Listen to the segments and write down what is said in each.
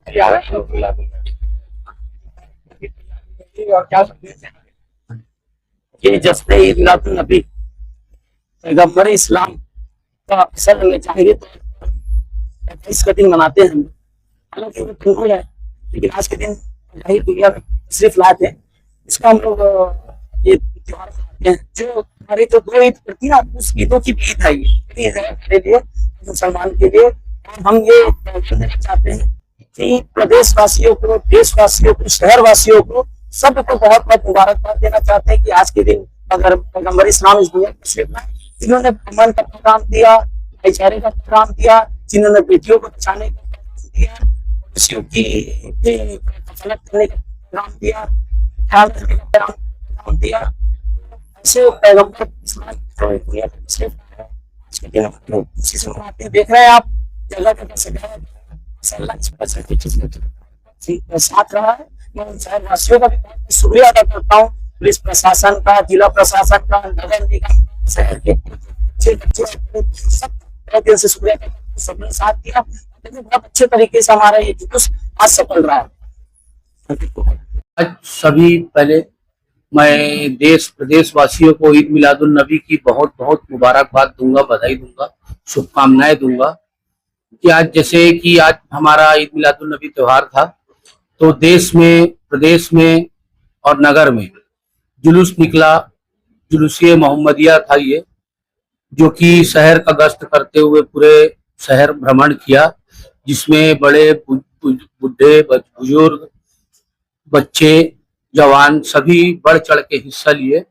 और क्या ये जश्न ईद मिलादुन नबी पैगंबर इस्लाम का असल में चाहिए तो 28 का दिन मनाते हैं हम। हालांकि वो बिल्कुल है, लेकिन आज के दिन दुनिया में सिर्फ लाते हैं इसका हम लोग ये त्योहार मनाते हैं। जो हमारी तो 2 ईद पड़ती है ना, उस ईदों की भी ईद है ये है हमारे लिए, मुसलमान के लिए। और हम ये देना चाहते हैं कि प्रदेशवासियों को, देशवासियों को, शहरवासियों को सबको बहुत बहुत मुबारकबाद देना चाहते हैं कि आज के दिन अगर पैगंबर इस्लाम इस दुनिया को सिर्फ जिन्होंने अमन का पैगाम दिया, भाईचारे का पैगाम दिया, जिन्होंने बेटियों को बचाने का पैगाम दिया, खुशियों की कफालत करने का पैगाम दिया, ख्याल रखने का पैगाम दिया, ऐसे पैगंबर इस्लाम दुनिया को सिर्फ आज के दिन लोग खुशी से मनाते हैं। देख रहे हैं आप जगह जगह सजाया साथ रहा है। मैं उन शहरवासियों का भी शुक्रिया अदा करता हूँ, पुलिस प्रशासन का, जिला प्रशासन का, नगर निगम, शहर के सब दिल से शुक्रिया करता हूँ, सबने साथ दिया। बहुत अच्छे तरीके से हमारा ये जुलूस आज सफल रहा है। आज सभी पहले मैं देश प्रदेश वासियों को ईद मिलादुन नबी की बहुत बहुत मुबारकबाद दूंगा, बधाई दूंगा, शुभकामनाएं दूंगा कि आज जैसे कि आज हमारा ईद मिलादुन नबी त्योहार था, तो देश में, प्रदेश में और नगर में जुलूस निकला। जुलूसिए मोहम्मदिया था ये, जो कि शहर का गश्त करते हुए पूरे शहर भ्रमण किया, जिसमें बड़े बुढ़े बुजुर्ग, बच्चे, जवान सभी बढ़ चढ़ के हिस्सा लिए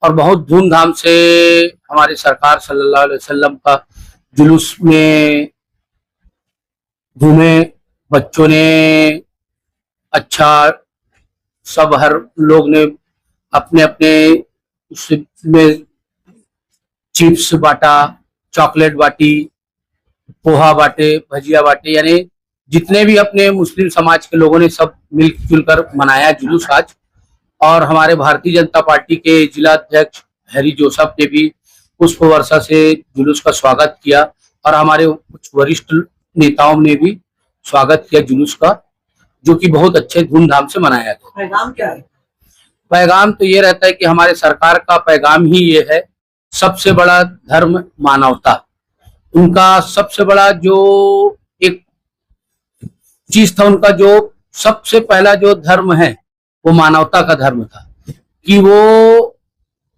और बहुत धूमधाम से हमारे सरकार सल्लल्लाहु अलैहि वसल्लम का जुलूस में घूमे। बच्चों ने अच्छा, सब हर लोग ने अपने अपने उसमें चिप्स बांटा, चॉकलेट बांटी, पोहा बांटे, भजिया बांटे, यानी जितने भी अपने मुस्लिम समाज के लोगों ने सब मिलजुल कर मनाया जुलूस आज। और हमारे भारतीय जनता पार्टी के जिला अध्यक्ष हैरी जोसेफ ने भी पुष्प वर्षा से जुलूस का स्वागत किया और हमारे कुछ वरिष्ठ नेताओं ने भी स्वागत किया जुलूस का, जो कि बहुत अच्छे धूमधाम से मनाया गया। पैगाम क्या है? पैगाम तो ये रहता है कि हमारे सरकार का पैगाम ही ये है, सबसे बड़ा धर्म मानवता। उनका सबसे बड़ा जो एक चीज था, उनका जो सबसे पहला जो धर्म है वो मानवता का धर्म था, कि वो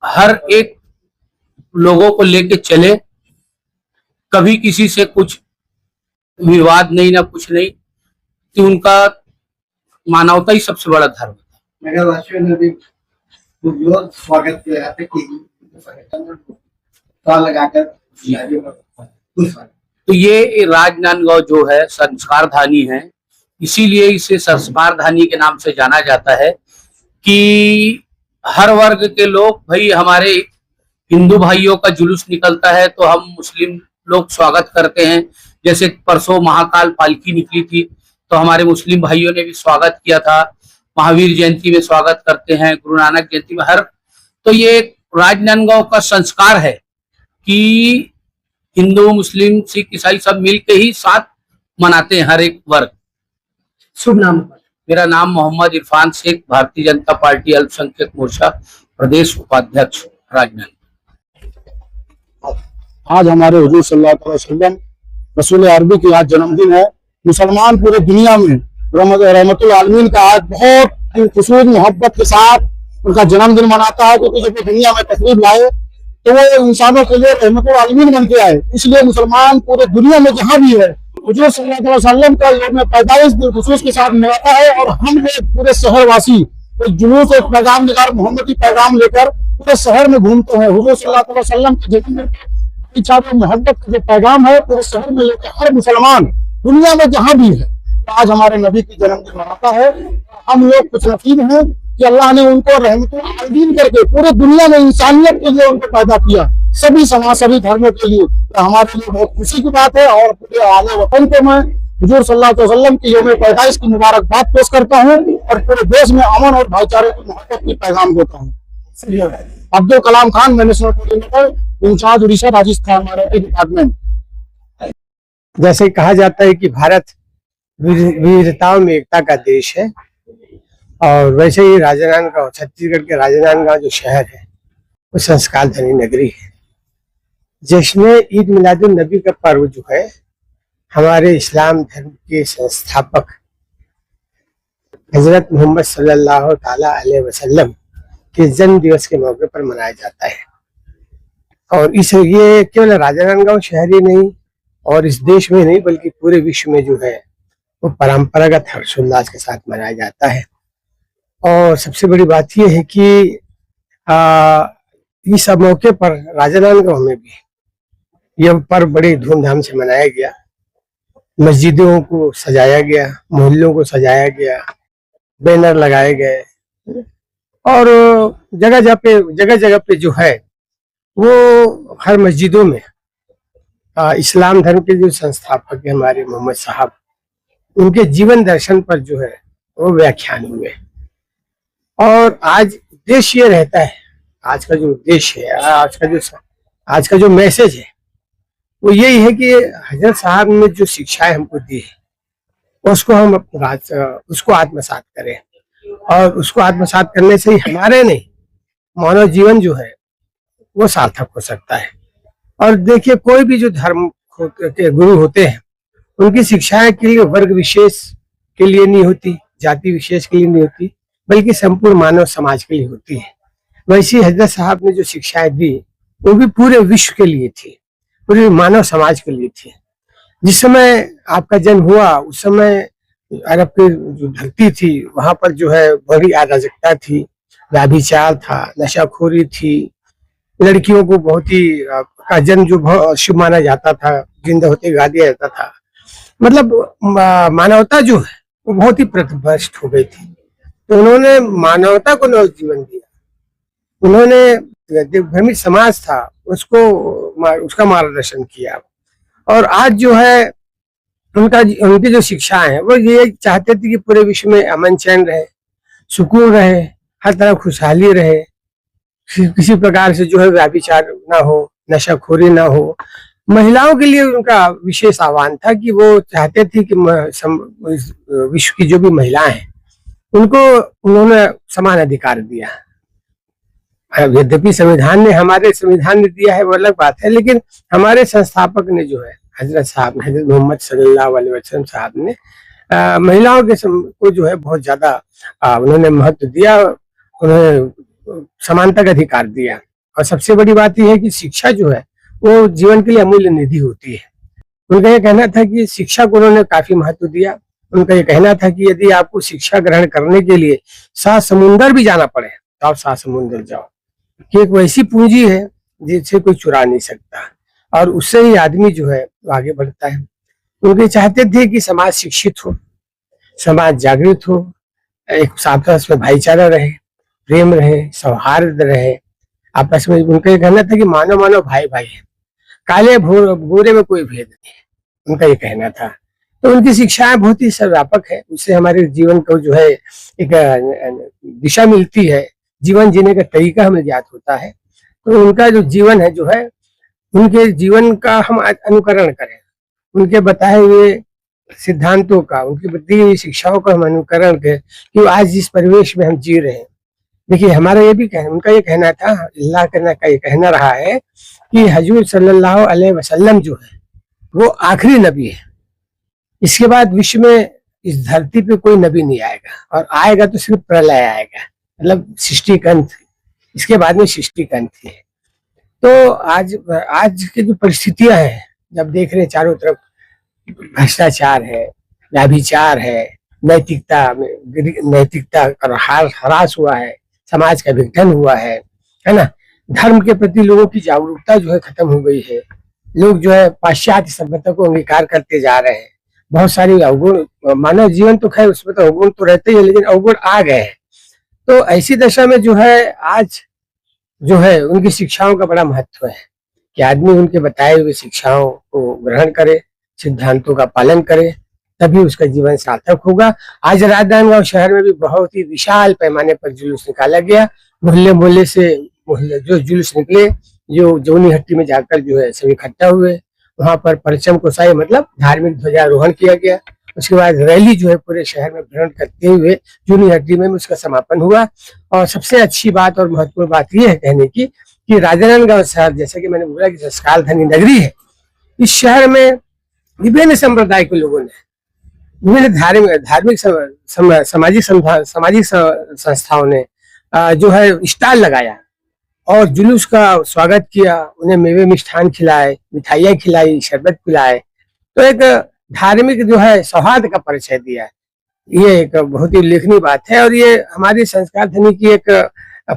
हर एक लोगों को लेके चले, कभी किसी से कुछ विवाद नहीं, ना कुछ नहीं, कि उनका मानवता ही सबसे बड़ा धर्म था। नगरवासियों ने भी स्वागत किया लगाकर। तो ये राजनांदगांव जो है संस्कार धानी है, इसीलिए इसे संस्कार धानी के नाम से जाना जाता है कि हर वर्ग के लोग, भाई हमारे हिंदू भाइयों का जुलूस निकलता है तो हम मुस्लिम लोग स्वागत करते हैं। जैसे परसों महाकाल पालकी निकली थी तो हमारे मुस्लिम भाइयों ने भी स्वागत किया था, महावीर जयंती में स्वागत करते हैं, गुरु नानक जयंती में हर। तो ये राजनांदगांव का संस्कार है कि हिंदू, मुस्लिम, सिख, ईसाई सब मिलके ही साथ मनाते हैं हर एक वर्ग। शुभ नाम? मेरा नाम मोहम्मद इरफान शेख, भारतीय जनता पार्टी अल्पसंख्यक मोर्चा प्रदेश उपाध्यक्ष राजनांदगांव। आज हमारे हुजूर सल्लल्लाहु अलैहि वसल्लम रसूल अरबी की आज जन्मदिन है। मुसलमान पूरे दुनिया में रहमतुल आलमीन का आज बहुत खुशूस मोहब्बत के साथ उनका जन्मदिन मनाता है, क्योंकि जब दुनिया में तकलीफ लाए तो वो इंसानों के लिए रहमतुल आलमीन बन के आए। इसलिए मुसलमान पूरे दुनिया में जहाँ भी है हुजूर सल्लल्लाहु अलैहि वसल्लम का यौम पैदाइश खुशूस के साथ मनाता है। और हम लोग पूरे शहरवासी जुलूस और पैगाम लेकर, मोहम्मदी पैगाम लेकर पूरे शहर में घूमते हैं। हुजूर सल्लल्लाहु अलैहि वसल्लम के जन्मदिन मोहब्बत का जो पैगाम है पूरे शहर में लेकर हर मुसलमान दुनिया में जहाँ भी है आज हमारे नबी की जन्मदिन मनाता है। हम लोग कुछ नसीब हैं कि अल्लाह ने उनको रहमतुल आलमीन करके पूरे दुनिया में इंसानियत के लिए उनको पैदा किया, सभी समाज, सभी धर्मों के लिए। तो हमारे लिए बहुत खुशी की बात है। और पूरे आले वतन को मैं हुजूर सल्लल्लाहु अलैहि वसल्लम की यौम पैदाइश की मुबारकबाद पेश करता हूँ और पूरे देश में अमन और भाईचारे की मोहब्बत की पैगाम देता हूँ। Abdul Kalam Khan, national coordinator, incharge Orissa, Rajasthan, Marathi department. जैसे कहा जाता है कि भारत विविधताओं में एकता का देश है। और वैसे ही राजनांदगांव, छत्तीसगढ़ के राजनांदगांव जो शहर है वो संस्कार धनी नगरी है, जिसमें ईद मिलादुन नबी का पर्व जो है हमारे इस्लाम धर्म के संस्थापक हजरत मोहम्मद सल्लल्लाहु ताला अलैहि वसल्लम के जन्म दिवस के मौके पर मनाया जाता है। और ये केवल राजनांदगांव शहर ही नहीं और इस देश में नहीं बल्कि पूरे विश्व में जो है वो परंपरागत हर्षोल्लास के साथ मनाया जाता है। और सबसे बड़ी बात यह है कि इस मौके पर राजनांदगांव में भी यह पर्व बड़े धूमधाम से मनाया गया। मस्जिदों को सजाया गया, मोहल्लों को सजाया गया, बैनर लगाए गए और जगह जगह पे जो है वो हर मस्जिदों में इस्लाम धर्म के जो संस्थापक है हमारे मोहम्मद साहब, उनके जीवन दर्शन पर जो है वो व्याख्यान हुए। और आज उद्देश्य ये रहता है, आज का जो उद्देश्य है, आज का जो मैसेज है वो यही है कि हजरत साहब ने जो शिक्षाएं हमको दी है उसको हम उसको आत्मसात करें। और उसको आत्मसात करने से ही हमारे नहीं मानव जीवन जो है वो सार्थक हो सकता है। और देखिए, कोई भी जो धर्म के गुरु होते हैं उनकी शिक्षाएं के लिए वर्ग विशेष के लिए नहीं होती, जाति विशेष के लिए नहीं होती, बल्कि संपूर्ण मानव समाज के लिए होती है। वैसे हजरत साहब ने जो शिक्षाएं दी वो भी पूरे विश्व के लिए थी, पूरे मानव समाज के लिए थी। जिस समय आपका जन्म हुआ उस समय अरब की जो धरती थी वहां पर जो है बड़ी अराजकता थी, व्यभिचार था, नशाखोरी थी, लड़कियों को बहुत ही का जन्म जो बहुत शुभ माना जाता था, जिंदा होते गा दिया जाता था। मतलब मानवता जो है वो बहुत ही प्रतिभ्रष्ट हो गई थी। तो उन्होंने मानवता को नव जीवन दिया। उन्होंने जो भ्रमित समाज था उसका मार्गदर्शन किया। और आज जो है उनकी जो शिक्षाएं हैं वो ये चाहते थे कि पूरे विश्व में अमन चैन रहे, सुकून रहे, हर तरफ खुशहाली रहे, किसी प्रकार से जो है व्यभिचार ना हो, नशाखोरी ना हो। महिलाओं के लिए उनका विशेष आह्वान था कि वो चाहते थे कि विश्व की जो भी महिलाएं हैं उनको उन्होंने समान अधिकार दिया। यद्यपि संविधान ने, हमारे संविधान ने दिया है वो अलग बात है, लेकिन हमारे संस्थापक ने जो है हजरत साहब ने, हजरत मोहम्मद सल्लल्लाहु अलैहि वसल्लम साहब ने महिलाओं के को जो है बहुत ज्यादा उन्होंने महत्व दिया, उन्होंने समानता का अधिकार दिया। और सबसे बड़ी बात यह है कि शिक्षा जो है वो जीवन के लिए अमूल्य निधि होती है। उनका ये कहना था कि शिक्षा को उन्होंने काफी महत्व दिया। उनका ये कहना था कि यदि आपको शिक्षा ग्रहण करने के लिए 7 समुंदर भी जाना पड़े तो आप 7 समुंदर जाओ, कि एक वैसी पूंजी है जिसे कोई चुरा नहीं सकता और उससे ही आदमी जो है वो आगे बढ़ता है। उनके चाहते थे कि समाज शिक्षित हो, समाज जागृत हो, एक आपस में भाईचारा रहे, प्रेम रहे, सौहार्द रहे आपस में। उनका ये कहना था कि मानव मानव भाई भाई है, काले भूरे में कोई भेद नहीं है, उनका ये कहना था। तो उनकी शिक्षाएं बहुत ही सर्वव्यापक है, उससे हमारे जीवन को जो है एक दिशा मिलती है, जीवन जीने का तरीका हमें ज्ञात होता है। तो उनका जो जीवन है जो है उनके जीवन का हम अनुकरण करें, उनके बताए हुए सिद्धांतों का, उनकी दी हुई शिक्षाओं का हम अनुकरण करें कि आज जिस परिवेश में हम जी रहे हैं। देखिए, हमारा ये भी कहना, उनका ये कहना था, अल्लाह करना का ये कहना रहा है कि हजूर सल्लल्लाहु अलैहि वसल्लम जो है वो आखिरी नबी है। इसके बाद विश्व में इस धरती पे कोई नबी नहीं आएगा, और आएगा तो सिर्फ प्रलय आएगा, मतलब सृष्टि का अंत। इसके बाद में सृष्टि का अंत है। तो आज की जो परिस्थितियां हैं, जब देख रहे हैं चारों तरफ भ्रष्टाचार है, व्यभिचार है, नैतिकता का ह्रास हुआ है, समाज का विघटन हुआ है ना। धर्म के प्रति लोगों की जागरूकता जो है खत्म हो गई है। लोग जो है पाश्चात्य सभ्यता को अंगीकार करते जा रहे हैं। बहुत सारी अवगुण, मानव जीवन तो खैर उसमें तो अवगुण तो रहते ही है, लेकिन अवगुण आ गए हैं। तो ऐसी दशा में जो है आज जो है उनकी शिक्षाओं का बड़ा महत्व है कि आदमी उनके बताए हुए शिक्षाओं को ग्रहण करे, सिद्धांतों का पालन करे, तभी उसका जीवन सार्थक होगा। आज राजनांदगांव शहर में भी बहुत ही विशाल पैमाने पर जुलूस निकाला गया। मोहल्ले मोहल्ले से जो जुलूस निकले, जो जौनी हट्टी में जाकर जो है सभी इकट्ठा हुए, वहां पर परचम कुसाई मतलब धार्मिक ध्वजारोहण किया गया। उसके बाद रैली जो है पूरे शहर में भ्रमण करते हुए जूनी हड्डी में उसका समापन हुआ। और सबसे अच्छी बात और महत्वपूर्ण बात यह है कहने की कि राजनांदगांव शहर, जैसे कि मैंने बोला कि संस्कार धनी नगरी है, इस शहर में विभिन्न संप्रदाय के लोगों ने, विभिन्न धार्मिक सामाजिक संस्थाओं ने जो है स्टॉल लगाया और जुलूस का स्वागत किया, उन्हें मेवे मिष्ठान खिलाए, मिठाइयाँ खिलाई, शरबत पिलाए, तो एक धार्मिक जो है सौहार्द का परिचय दिया। ये एक बहुत ही उल्लेखनीय बात है और ये हमारी संस्कार धनी की एक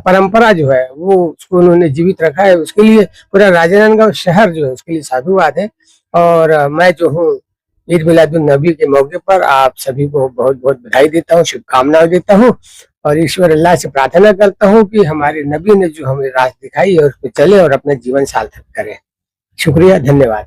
परंपरा जो है वो उसको उन्होंने जीवित रखा है। उसके लिए पूरा राजनांदगांव शहर जो है उसके लिए साधुवाद है। और मैं जो हूँ ईद मिलादुन नबी के मौके पर आप सभी को बहुत बहुत बधाई देता हूँ, शुभकामनाएं देता हूँ और ईश्वर अल्लाह से प्रार्थना करता हूँ कि हमारे नबी ने जो हमें राह दिखाई है उस पर चले और अपना जीवन सार्थक करें। शुक्रिया, धन्यवाद।